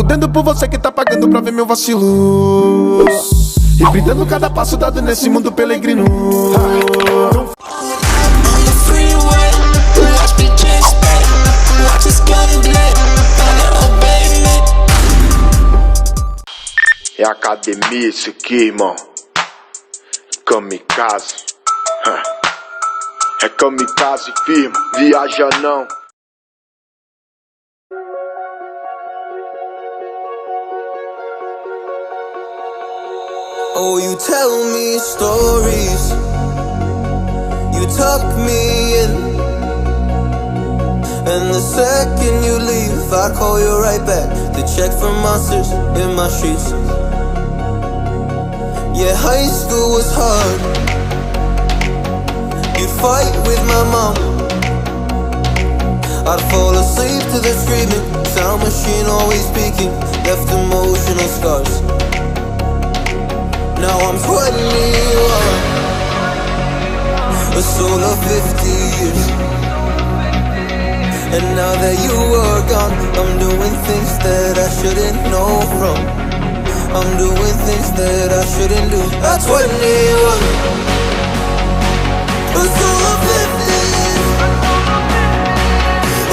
fudendo por você que tá pagando pra ver meu vacilo. E brindando cada passo dado nesse mundo peregrino. É academia isso aqui, irmão. Kamikaze. É kamikaze firma, viaja não. Oh, you tell me stories, you tuck me in, and the second you leave I call you right back to check for monsters in my streets. Yeah, high school was hard. You'd fight with my mom, I'd fall asleep to the screaming, sound machine always speaking, left emotional scars. Now I'm 21, a soul of 50 years. And now that you are gone, I'm doing things that I shouldn't know from. I'm doing things that I shouldn't do. At 21, a soul of 50 years.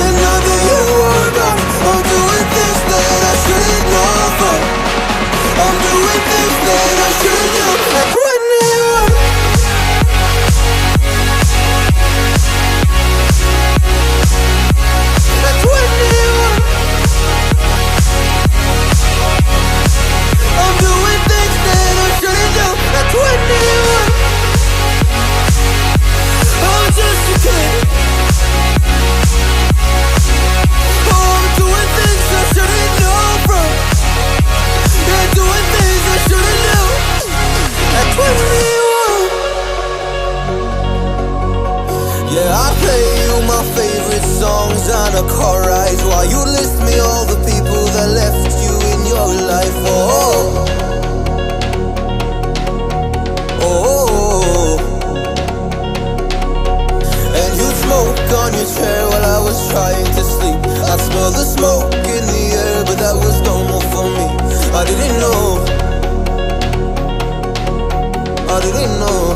And now that you are gone, I'm doing things that I shouldn't know from. I'm doing things that I shouldn't do. At 21. At 21. I'm doing things that I shouldn't do. At 21. I'm just a kid. Oh, I'm doing things I shouldn't know from. Yeah, doing things I shouldn't do. At 21. Yeah, I play you my favorite songs on a car ride while you list me all the people that left you in your life. Oh, oh, and you smoke on your chair while I was trying to sleep. I smell the smoke in the air, but that was normal for me. I didn't know, I didn't know.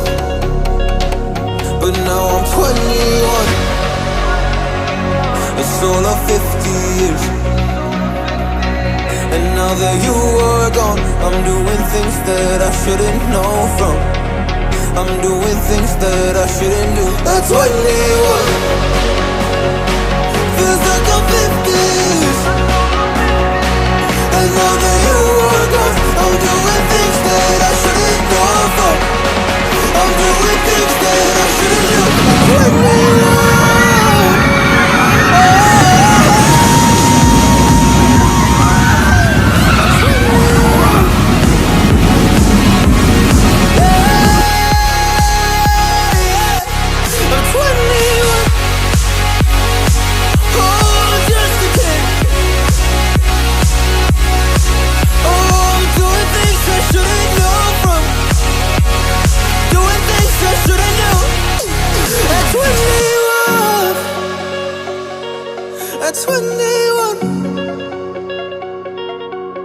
But now I'm 21, a soul of 50 years. And now that you are gone, I'm doing things that I shouldn't know from. I'm doing things that I shouldn't do. At 21, feels like I'm 50s. And now that you are gone, I'm doing things that I shouldn't know from. I'm doing things that I shouldn't do. I'm 21. Oh, just a kid. Oh, I'm doing things I shouldn't know from. Doing things I shouldn't know. At 21. At 21.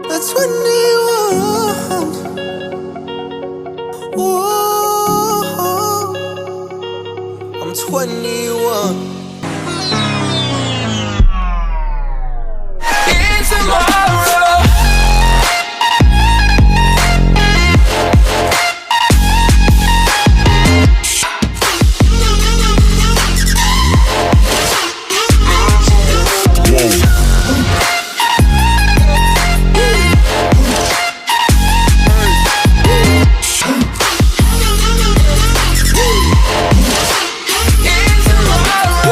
At 21. Whoa, I'm 21. It's tomorrow. It's tomorrow.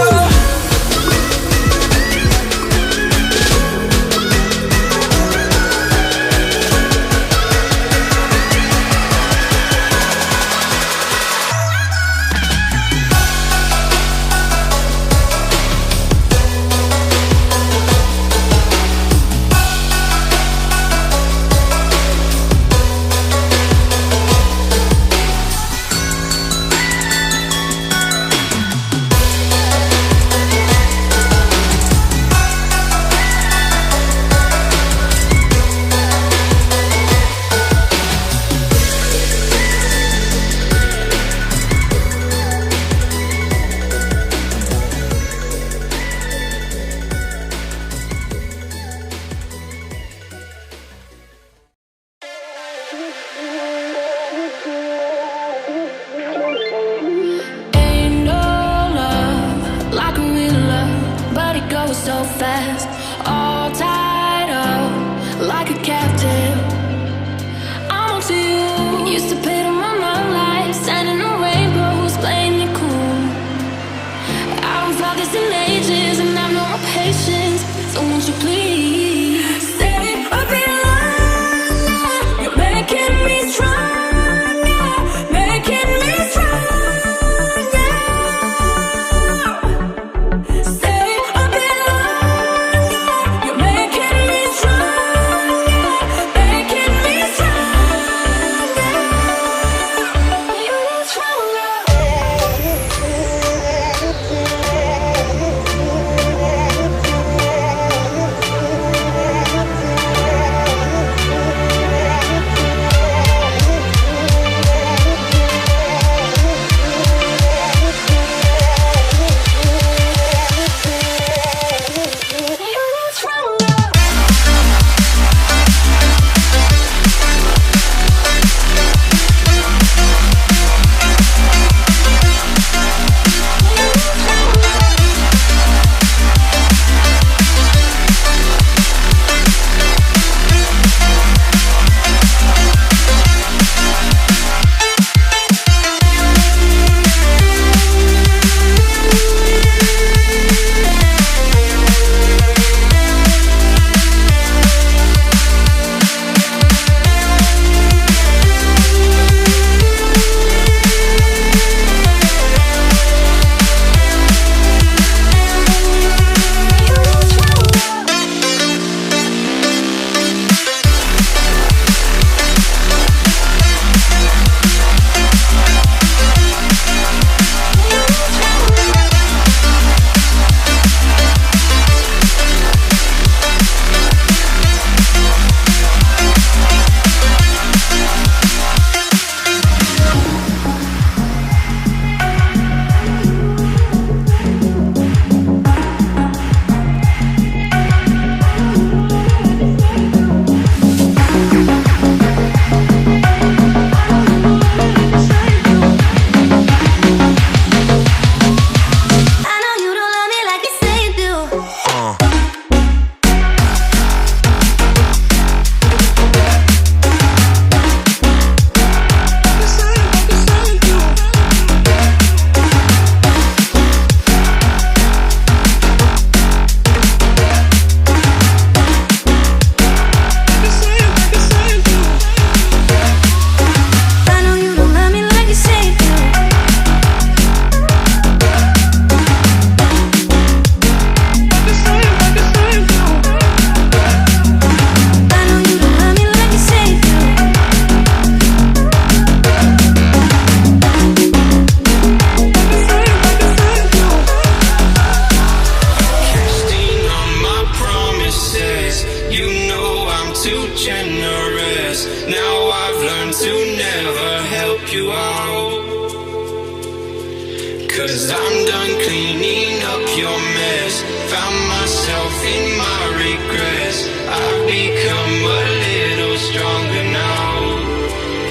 'Cause I'm done cleaning up your mess. Found myself in my regrets. I've become a little stronger now.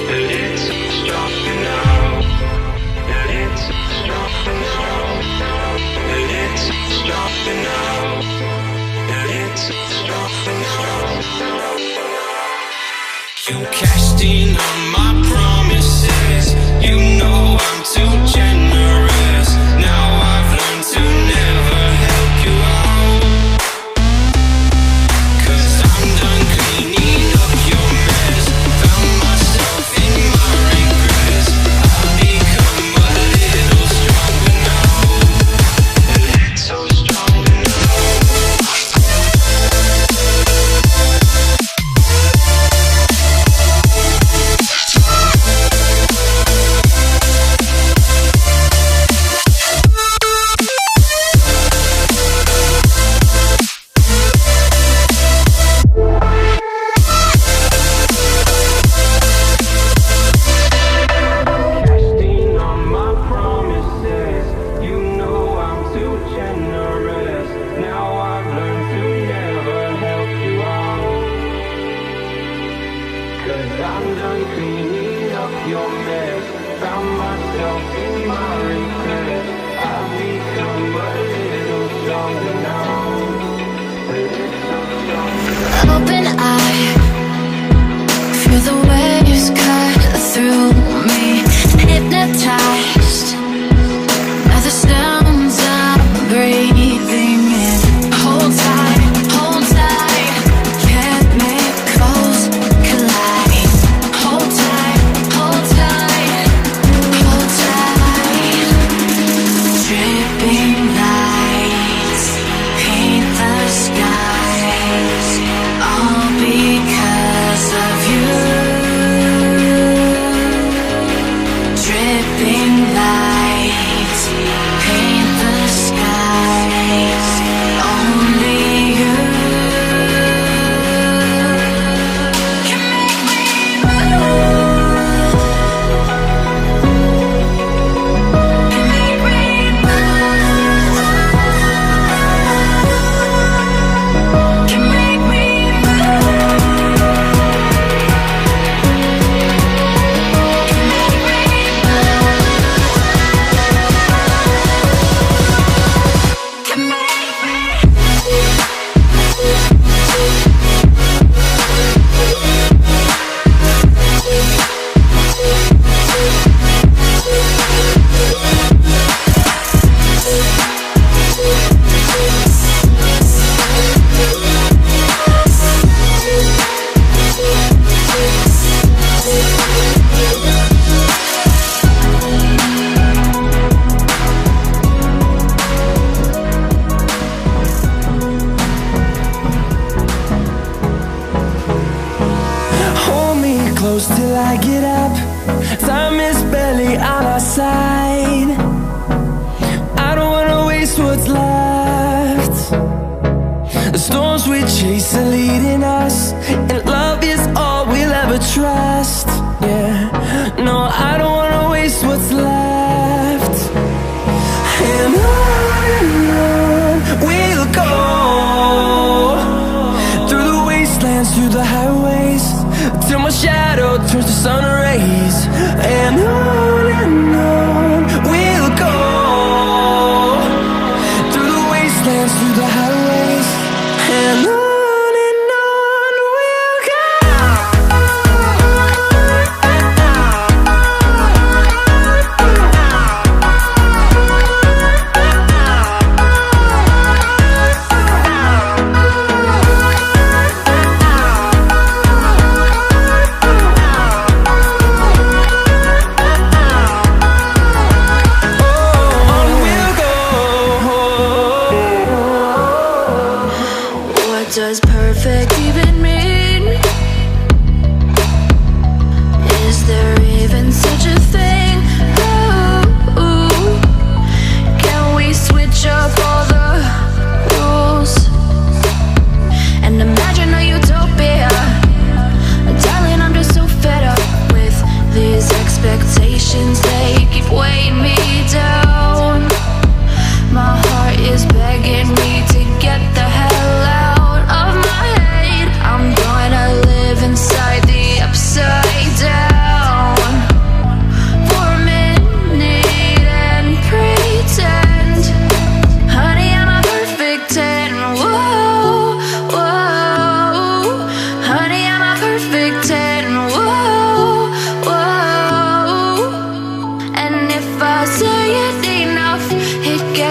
A little stronger now. A little stronger now. A little stronger now. A little stronger now. You cashed in on my promises. You know I'm too generous. Now I've learned to never help you out. 'Cause I'm done cleaning up your mess. Found myself in my regrets. I've become a little stronger now. A little stronger now. Open eye, feel the waves cut through me. Hypnotized by the sounds I'm breathing in. Hold tight, chemicals collide. Hold tight, hold tight, hold tight. Dripping lights paint the skies, all because of you. Dripping lights paint the skies, only you can make me move. Can make me move. Can make me Hold me close till I get up. Time is barely on our side. I don't wanna waste what's left. The storms we chase are leading us, and love is all we'll ever trust. Yeah, no, I don't wanna waste what's left. And on we'll go, through the wastelands, through the highways, till my shadow turns to sun rays.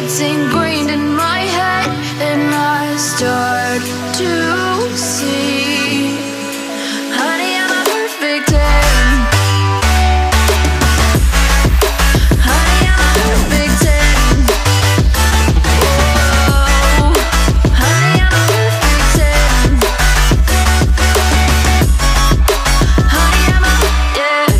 It's ingrained in my head, and I start to see. Honey, I'm a perfect 10. Honey, I'm a perfect 10. Whoa. Honey, I'm a perfect 10. Honey, I'm a, yeah.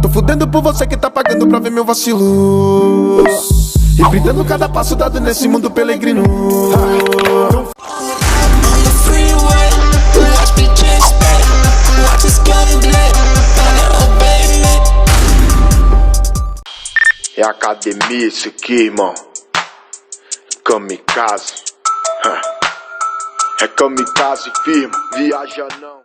Tô fudendo por você que tá pagando pra ver meu vacilo e brindando cada passo dado nesse mundo pelegrino. É academia isso aqui, irmão. Kamikaze. É kamikaze firma, viaja não.